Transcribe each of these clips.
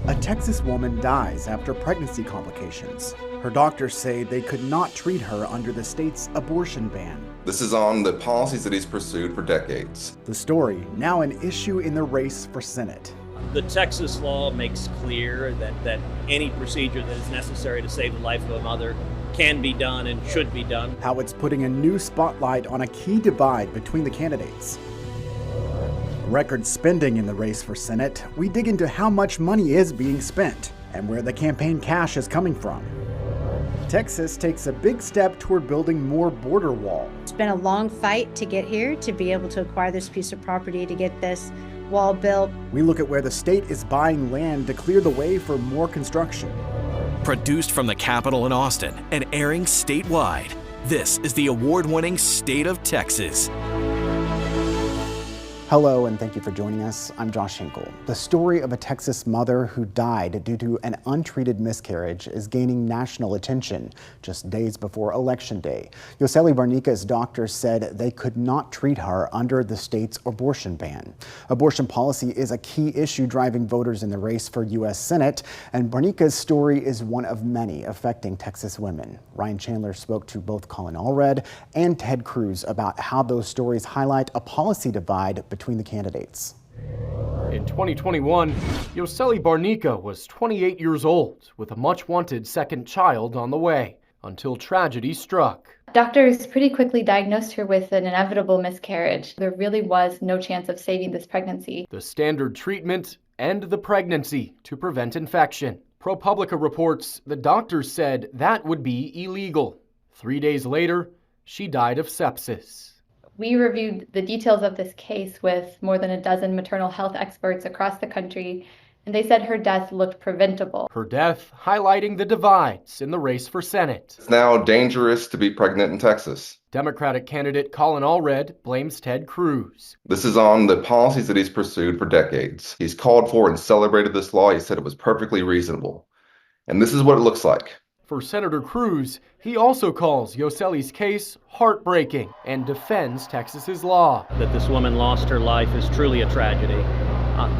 A Texas woman dies after pregnancy complications. Her doctors say they could not treat her under the state's abortion ban. This is on the policies that he's pursued for decades. The story, now an issue in the race for Senate. The Texas law makes clear that any procedure that is necessary to save the life of a mother can be done and should be done. How it's putting a new spotlight on a key divide between the candidates. Record spending in the race for Senate, we dig into how much money is being spent and where the campaign cash is coming from. Texas takes a big step toward building more border wall. It's been a long fight to get here, to be able to acquire this piece of property, to get this wall built. We look at where the state is buying land to clear the way for more construction. Produced from the Capitol in Austin and airing statewide, this is the award-winning State of Texas. Hello, and thank you for joining us. I'm Josh Hinkle. The story of a Texas mother who died due to an untreated miscarriage is gaining national attention just days before Election Day. Yoseli Barnica's doctors said they could not treat her under the state's abortion ban. Abortion policy is a key issue driving voters in the race for U.S. Senate, and Barnica's story is one of many affecting Texas women. Ryan Chandler spoke to both Colin Allred and Ted Cruz about how those stories highlight a policy divide between the candidates. In 2021, Yoseli Barnica was 28 years old with a much-wanted second child on the way until tragedy struck. Doctors pretty quickly diagnosed her with an inevitable miscarriage. There really was no chance of saving this pregnancy. The standard treatment, end the pregnancy to prevent infection. ProPublica reports the doctors said that would be illegal. 3 days later, she died of sepsis. We reviewed the details of this case with more than a dozen maternal health experts across the country, and they said her death looked preventable. Her death highlighting the divides in the race for Senate. It's now dangerous to be pregnant in Texas. Democratic candidate Colin Allred blames Ted Cruz. This is on the policies that he's pursued for decades. He's called for and celebrated this law. He said it was perfectly reasonable. And this is what it looks like. For Senator Cruz, he also calls Yoseli's case heartbreaking and defends Texas's law. That this woman lost her life is truly a tragedy.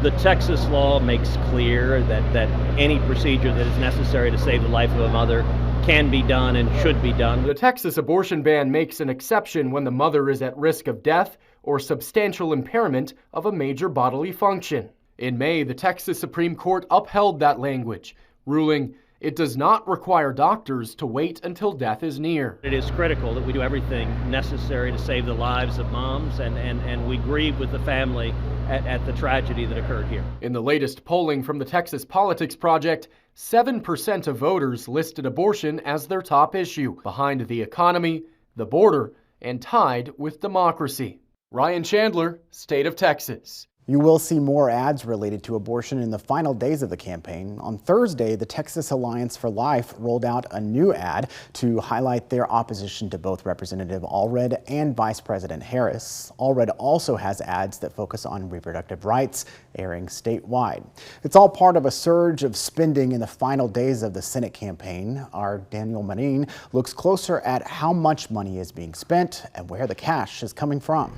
The Texas law makes clear that any procedure that is necessary to save the life of a mother can be done and should be done. The Texas abortion ban makes an exception when the mother is at risk of death or substantial impairment of a major bodily function. In May, the Texas Supreme Court upheld that language, ruling it does not require doctors to wait until death is near. It is critical that we do everything necessary to save the lives of moms, and we grieve with the family at the tragedy that occurred here. In the latest polling from the Texas Politics Project, 7% of voters listed abortion as their top issue, behind the economy, the border, and tied with democracy. Ryan Chandler, State of Texas. You will see more ads related to abortion in the final days of the campaign. On Thursday, the Texas Alliance for Life rolled out a new ad to highlight their opposition to both Representative Allred and Vice President Harris. Allred also has ads that focus on reproductive rights, airing statewide. It's all part of a surge of spending in the final days of the Senate campaign. Our Daniel Marin looks closer at how much money is being spent and where the cash is coming from.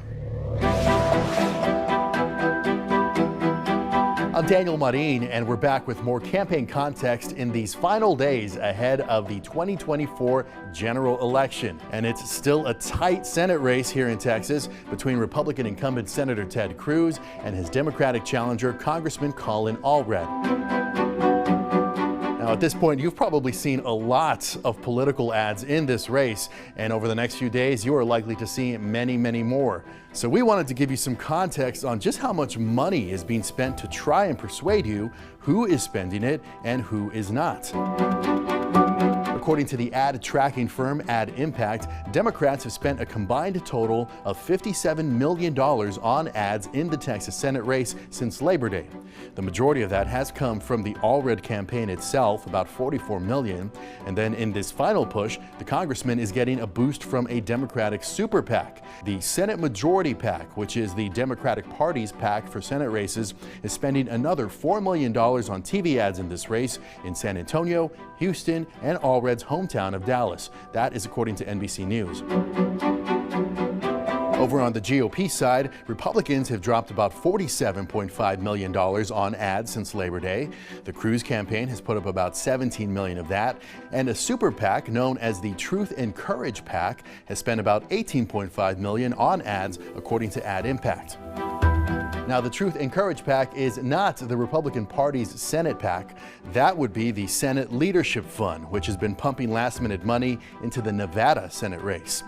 I'm Daniel Marin, and we're back with more campaign context in these final days ahead of the 2024 general election. And it's still a tight Senate race here in Texas between Republican incumbent Senator Ted Cruz and his Democratic challenger, Congressman Colin Allred. Now, at this point, you've probably seen a lot of political ads in this race, and over the next few days, you are likely to see many, many more. So we wanted to give you some context on just how much money is being spent to try and persuade you who is spending it and who is not. According to the ad tracking firm Ad Impact, Democrats have spent a combined total of $57 million on ads in the Texas Senate race since Labor Day. The majority of that has come from the Allred campaign itself, about $44 million. And then in this final push, the congressman is getting a boost from a Democratic super PAC. The Senate Majority PAC, which is the Democratic Party's PAC for Senate races, is spending another $4 million on TV ads in this race in San Antonio, Houston, and Allred's hometown of Dallas. That is according to NBC News. Over on the GOP side, Republicans have dropped about $47.5 million on ads since Labor Day. The Cruz campaign has put up about $17 million of that, and a super PAC known as the Truth and Courage PAC has spent about $18.5 million on ads, according to Ad Impact. Now, the Truth and Courage PAC is not the Republican Party's Senate PAC. That would be the Senate Leadership Fund, which has been pumping last-minute money into the Nevada Senate race.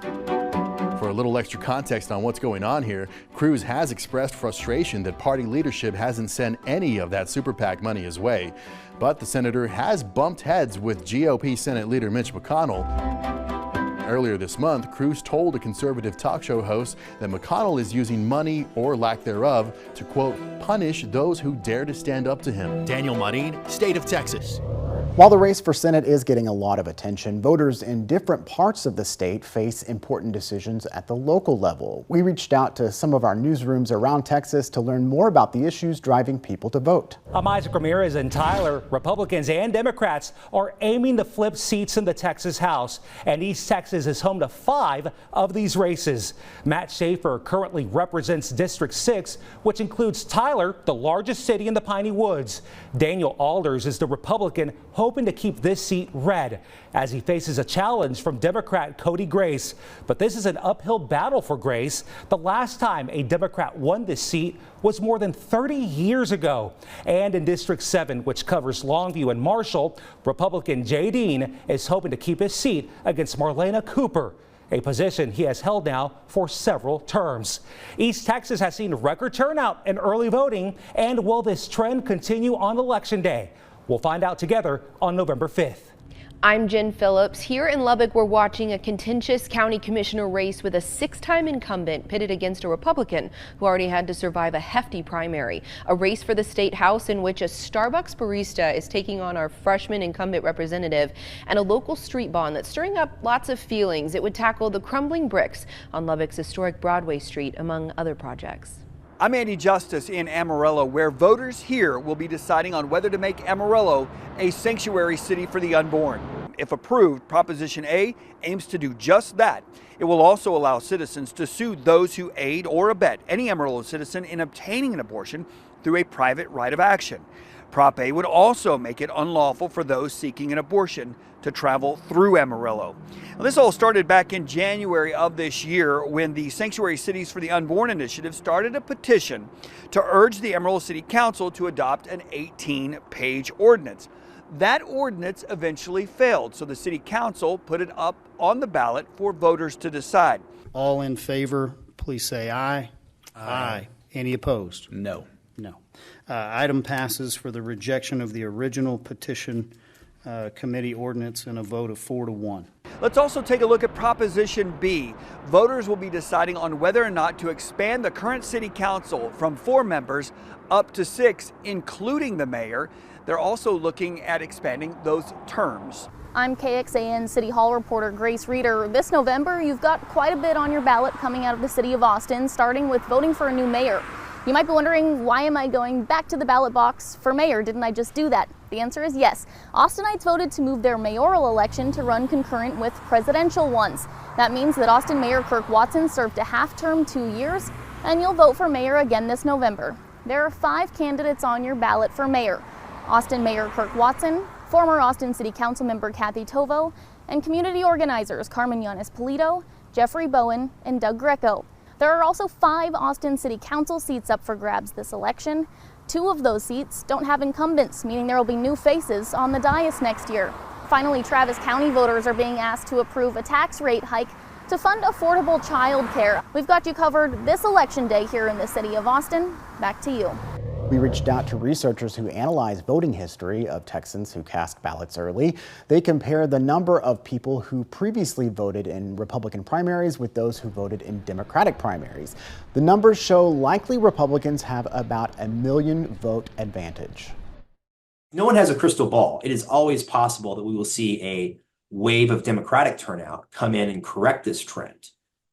For a little extra context on what's going on here, Cruz has expressed frustration that party leadership hasn't sent any of that super PAC money his way. But the senator has bumped heads with GOP Senate leader Mitch McConnell. Earlier this month, Cruz told a conservative talk show host that McConnell is using money, or lack thereof, to, quote, punish those who dare to stand up to him. Daniel Marin, State of Texas. While the race for Senate is getting a lot of attention, voters in different parts of the state face important decisions at the local level. We reached out to some of our newsrooms around Texas to learn more about the issues driving people to vote. I'm Isaac Ramirez in Tyler. Republicans and Democrats are aiming to flip seats in the Texas House, and East Texas is home to 5 of these races. Matt Schaefer currently represents District 6, which includes Tyler, the largest city in the Piney Woods. Daniel Alders is the Republican hoping to keep this seat red as he faces a challenge from Democrat Cody Grace. But this is an uphill battle for Grace. The last time a Democrat won this seat was more than 30 years ago. And in District 7, which covers Longview and Marshall, Republican Jay Dean is hoping to keep his seat against Marlena Cooper, a position he has held now for several terms. East Texas has seen record turnout in early voting, and will this trend continue on Election Day? We'll find out together on November 5th. I'm Jen Phillips. Here in Lubbock, we're watching a contentious county commissioner race with a 6-time incumbent pitted against a Republican who already had to survive a hefty primary. A race for the state house in which a Starbucks barista is taking on our freshman incumbent representative, and a local street bond that's stirring up lots of feelings. It would tackle the crumbling bricks on Lubbock's historic Broadway Street, among other projects. I'm Andy Justice in Amarillo, where voters here will be deciding on whether to make Amarillo a sanctuary city for the unborn. If approved, Proposition A aims to do just that. It will also allow citizens to sue those who aid or abet any Amarillo citizen in obtaining an abortion through a private right of action. Prop A would also make it unlawful for those seeking an abortion to travel through Amarillo. Now, this all started back in January of this year when the Sanctuary Cities for the Unborn initiative started a petition to urge the Amarillo City Council to adopt an 18-page ordinance. That ordinance eventually failed, so the City Council put it up on the ballot for voters to decide. All in favor, please say aye. Aye. Any opposed? No. No. Item passes for the rejection of the original petition committee ordinance in a vote of 4-1. Let's also take a look at Proposition B. Voters will be deciding on whether or not to expand the current city council from 4 members up to 6, including the mayor. They're also looking at expanding those terms. I'm KXAN City Hall reporter Grace Reeder. This November, you've got quite a bit on your ballot coming out of the city of Austin, starting with voting for a new mayor. You might be wondering, why am I going back to the ballot box for mayor? Didn't I just do that? The answer is yes. Austinites voted to move their mayoral election to run concurrent with presidential ones. That means that Austin Mayor Kirk Watson served a half-term 2 years, and you'll vote for mayor again this November. There are 5 candidates on your ballot for mayor: Austin Mayor Kirk Watson, former Austin City Council member Kathy Tovo, and community organizers Carmen Yanes-Polito, Jeffrey Bowen, and Doug Greco. There are also 5 Austin City Council seats up for grabs this election. 2 of those seats don't have incumbents, meaning there will be new faces on the dais next year. Finally, Travis County voters are being asked to approve a tax rate hike to fund affordable child care. We've got you covered this election day here in the city of Austin. Back to you. We reached out to researchers who analyze voting history of Texans who cast ballots early. They compare the number of people who previously voted in Republican primaries with those who voted in Democratic primaries. The numbers show likely Republicans have about a 1 million vote advantage. No one has a crystal ball. It is always possible that we will see a wave of Democratic turnout come in and correct this trend.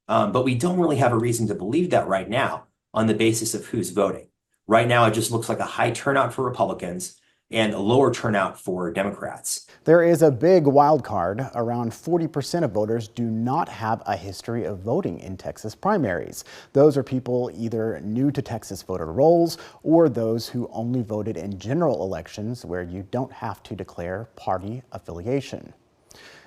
But we don't really have a reason to believe that right now on the basis of who's voting. Right now, it just looks like a high turnout for Republicans and a lower turnout for Democrats. There is a big wild card. Around 40% of voters do not have a history of voting in Texas primaries. Those are people either new to Texas voter rolls or those who only voted in general elections where you don't have to declare party affiliation.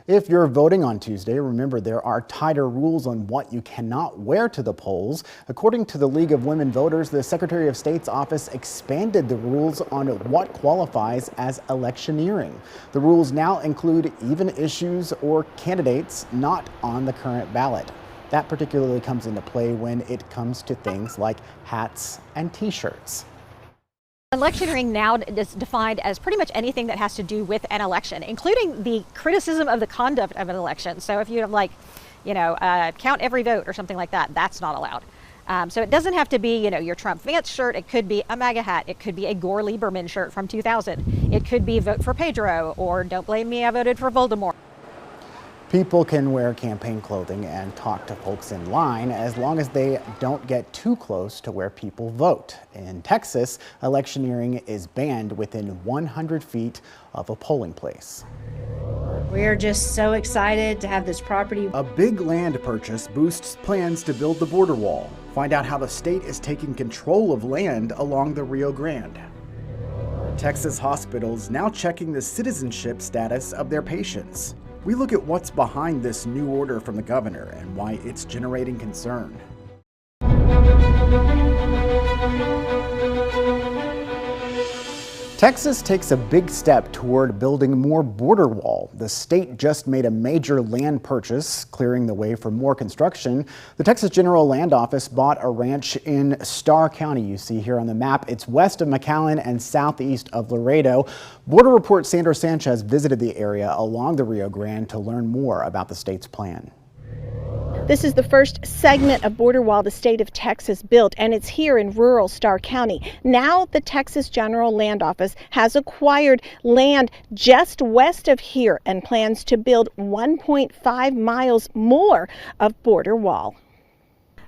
If you're voting on Tuesday, remember there are tighter rules on what you cannot wear to the polls. According to the League of Women Voters, the Secretary of State's office expanded the rules on what qualifies as electioneering. The rules now include even issues or candidates not on the current ballot. That particularly comes into play when it comes to things like hats and t-shirts. Electioneering now is defined as pretty much anything that has to do with an election, including the criticism of the conduct of an election. So if you have count every vote or something like that, that's not allowed. So it doesn't have to be, your Trump Vance shirt. It could be a MAGA hat. It could be a Gore Lieberman shirt from 2000. It could be vote for Pedro or don't blame me, I voted for Voldemort. People can wear campaign clothing and talk to folks in line as long as they don't get too close to where people vote. In Texas, electioneering is banned within 100 feet of a polling place. We are just so excited to have this property. A big land purchase boosts plans to build the border wall. Find out how the state is taking control of land along the Rio Grande. Texas hospitals now checking the citizenship status of their patients. We look at what's behind this new order from the governor and why it's generating concern. Texas takes a big step toward building more border wall. The state just made a major land purchase, clearing the way for more construction. The Texas General Land Office bought a ranch in Starr County, you see here on the map. It's west of McAllen and southeast of Laredo. Border Report Sandra Sanchez visited the area along the Rio Grande to learn more about the state's plan. This is the first segment of border wall the state of Texas built, and it's here in rural Starr County. Now the Texas General Land Office has acquired land just west of here and plans to build 1.5 miles more of border wall.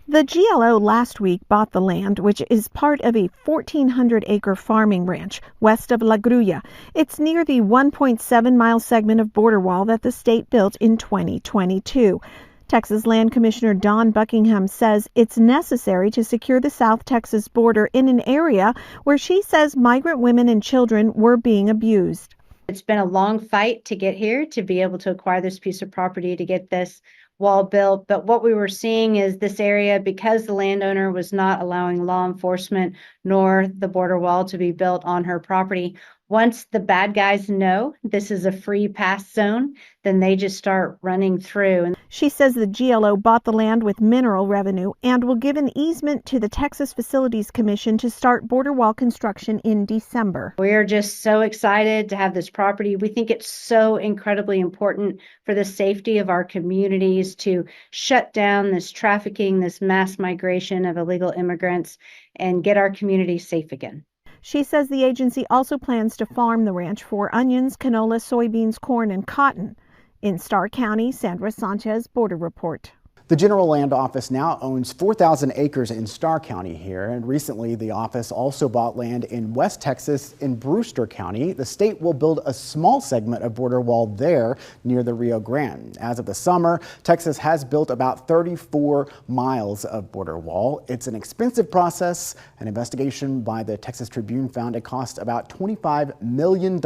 The GLO last week bought the land, which is part of a 1,400-acre farming ranch west of La Grulla. It's near the 1.7-mile segment of border wall that the state built in 2022. Texas Land Commissioner Don Buckingham says it's necessary to secure the South Texas border in an area where she says migrant women and children were being abused. It's been a long fight to get here, to be able to acquire this piece of property, to get this wall built. But what we were seeing is this area, because the landowner was not allowing law enforcement nor the border wall to be built on her property, once the bad guys know this is a free pass zone, then they just start running through. She says the GLO bought the land with mineral revenue and will give an easement to the Texas Facilities Commission to start border wall construction in December. We are just so excited to have this property. We think it's so incredibly important for the safety of our communities to shut down this trafficking, this mass migration of illegal immigrants, and get our communities safe again. She says the agency also plans to farm the ranch for onions, canola, soybeans, corn, and cotton. In Starr County, Sandra Sanchez, Border Report. The General Land Office now owns 4,000 acres in Starr County here, and recently the office also bought land in West Texas in Brewster County. The state will build a small segment of border wall there near the Rio Grande. As of the summer, Texas has built about 34 miles of border wall. It's an expensive process. An investigation by the Texas Tribune found it costs about $25 million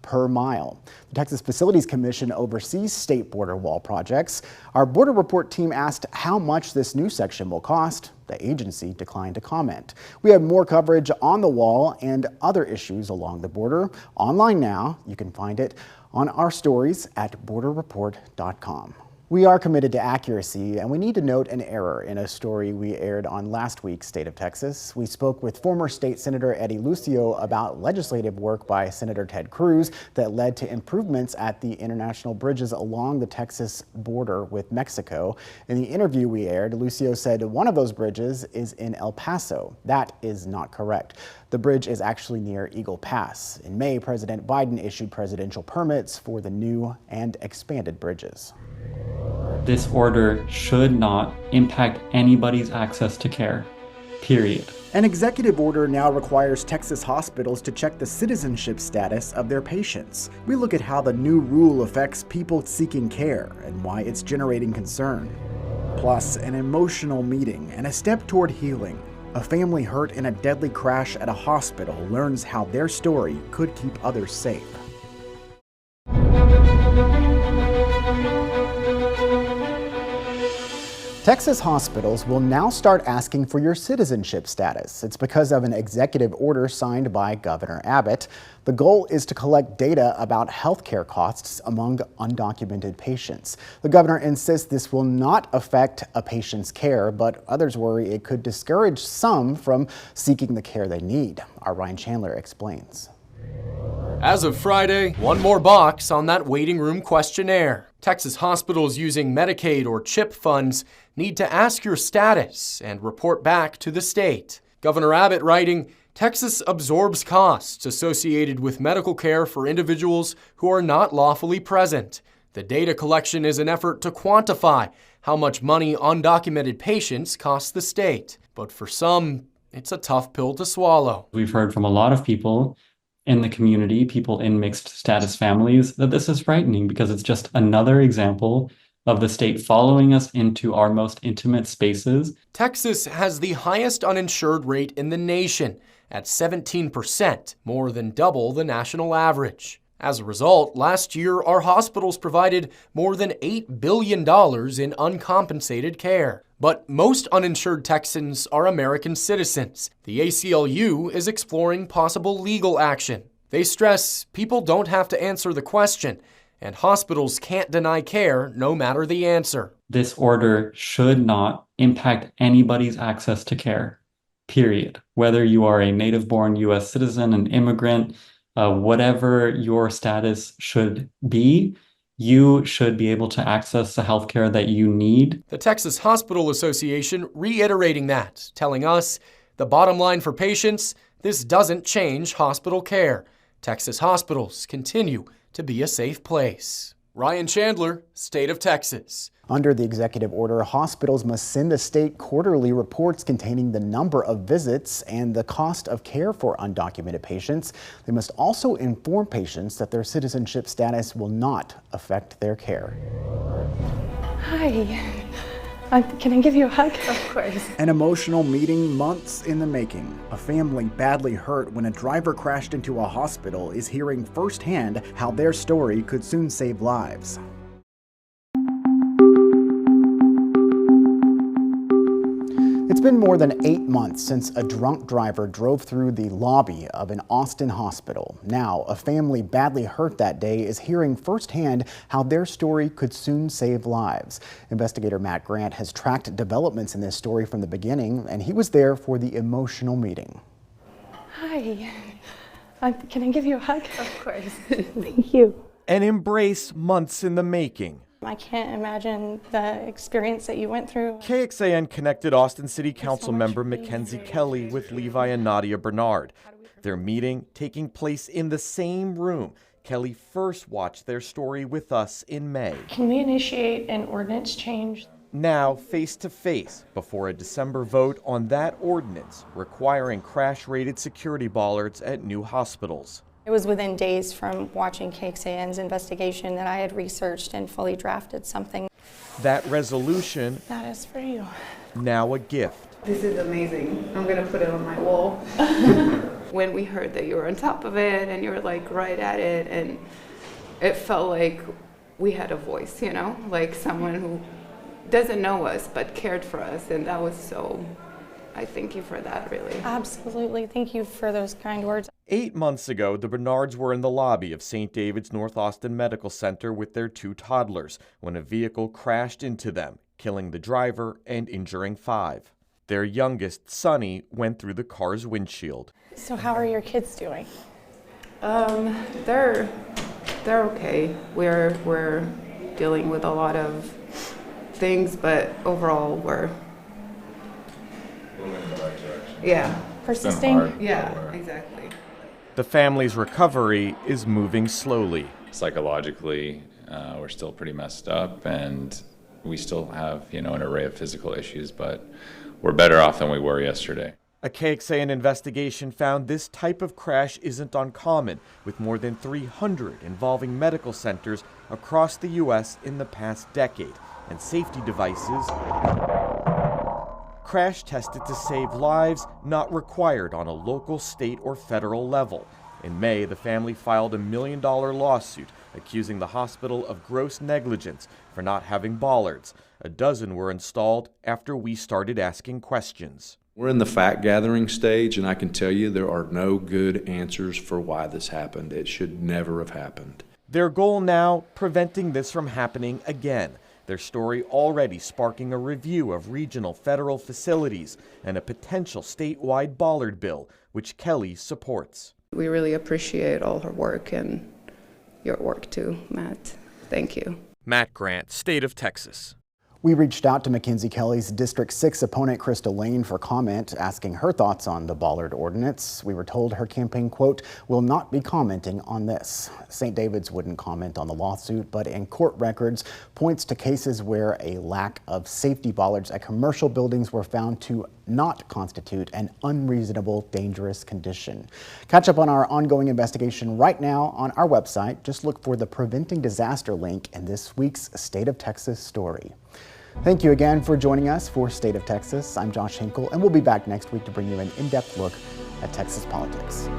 per mile. The Texas Facilities Commission oversees state border wall projects. Our Border Report team asked how much this new section will cost. The agency declined to comment. We have more coverage on the wall and other issues along the border online now. You can find it on our stories at borderreport.com. We are committed to accuracy, and we need to note an error in a story we aired on last week's State of Texas. We spoke with former State Senator Eddie Lucio about legislative work by Senator Ted Cruz that led to improvements at the international bridges along the Texas border with Mexico. In the interview we aired, Lucio said one of those bridges is in El Paso. That is not correct. The bridge is actually near Eagle Pass. In May, President Biden issued presidential permits for the new and expanded bridges. This order should not impact anybody's access to care. period. An executive order now requires Texas hospitals to check the citizenship status of their patients. We look at how the new rule affects people seeking care and why it's generating concern. Plus, an emotional meeting and a step toward healing. A family hurt in a deadly crash at a hospital learns how their story could keep others safe. Texas hospitals will now start asking for your citizenship status. It's because of an executive order signed by Governor Abbott. The goal is to collect data about healthcare costs among undocumented patients. The governor insists this will not affect a patient's care, but others worry it could discourage some from seeking the care they need. Our Ryan Chandler explains. As of Friday, one more box on that waiting room questionnaire. Texas hospitals using Medicaid or CHIP funds need to ask your status and report back to the state. Governor Abbott writing, Texas absorbs costs associated with medical care for individuals who are not lawfully present. The data collection is an effort to quantify how much money undocumented patients cost the state. But for some, it's a tough pill to swallow. We've heard from a lot of people in the community, people in mixed status families, that this is frightening because it's just another example of the state following us into our most intimate spaces. Texas has the highest uninsured rate in the nation at 17%, more than double the national average. As a result, last year, our hospitals provided more than $8 billion in uncompensated care. But most uninsured Texans are American citizens. The ACLU is exploring possible legal action. They stress people don't have to answer the question, and hospitals can't deny care no matter the answer. This order should not impact anybody's access to care, period. Whether you are a native-born U.S. citizen, an immigrant, whatever your status should be, you should be able to access the healthcare that you need. The Texas Hospital Association reiterating that, telling us the bottom line for patients, this doesn't change hospital care. Texas hospitals continue to be a safe place. Ryan Chandler, State of Texas. Under the executive order, hospitals must send the state quarterly reports containing the number of visits and the cost of care for undocumented patients. They must also inform patients that their citizenship status will not affect their care. Hi. Can I give you a hug? Of course. An emotional meeting months in the making. A family badly hurt when a driver crashed into a hospital is hearing firsthand how their story could soon save lives. It's been more than 8 months since a drunk driver drove through the lobby of an Austin hospital. Now, a family badly hurt that day is hearing firsthand how their story could soon save lives. Investigator Matt Grant has tracked developments in this story from the beginning, and he was there for the emotional meeting. Hi. Can I give you a hug? Of course. Thank you. An embrace months in the making. I can't imagine the experience that you went through. KXAN connected Austin City Council member Mackenzie Kelly with Levi and Nadia Bernard. Their meeting taking place in the same room. Kelly first watched their story with us in May. Can we initiate an ordinance change? Now face to face before a December vote on that ordinance requiring crash-rated security bollards at new hospitals. It was within days from watching KXAN's investigation that I had researched and fully drafted something. That resolution, That is for you. now a gift. This is amazing. I'm gonna put it on my wall. When we heard that you were on top of it and you were like right at it, and it felt like we had a voice, you know, like someone who doesn't know us but cared for us, and that was so, I thank you for that, really. Absolutely. Thank you for those kind words. 8 months ago, the Bernards were in the lobby of St. David's North Austin Medical Center with their 2 toddlers when a vehicle crashed into them, killing the driver and injuring 5. Their youngest, Sonny, went through the car's windshield. So how are your kids doing? They're okay. We're dealing with a lot of things, but overall we're moving in the right direction. Yeah. Persisting? Yeah, exactly. The family's recovery is moving slowly. Psychologically, we're still pretty messed up, and we still have, an array of physical issues, but we're better off than we were yesterday. A KXAN investigation found this type of crash isn't uncommon, with more than 300 involving medical centers across the U.S. in the past decade, and safety devices crash tested to save lives, not required on a local, state, or federal level. In May, the family filed $1 million lawsuit accusing the hospital of gross negligence for not having bollards. A dozen were installed after we started asking questions. We're in the fact-gathering stage, and I can tell you there are no good answers for why this happened. It should never have happened. Their goal now, preventing this from happening again. Their story already sparking a review of regional federal facilities and a potential statewide bollard bill, which Kelly supports. We really appreciate all her work and your work too, Matt. Thank you. Matt Grant, State of Texas. We reached out to Mackenzie Kelly's District 6 opponent, Crystal Lane, for comment, asking her thoughts on the bollard ordinance. We were told her campaign, quote, will not be commenting on this. St. David's wouldn't comment on the lawsuit, but in court records points to cases where a lack of safety bollards at commercial buildings were found to not constitute an unreasonable, dangerous condition. Catch up on our ongoing investigation right now on our website. Just look for the Preventing Disaster link in this week's State of Texas story. Thank you again for joining us for State of Texas. I'm Josh Hinkle, and we'll be back next week to bring you an in-depth look at Texas politics.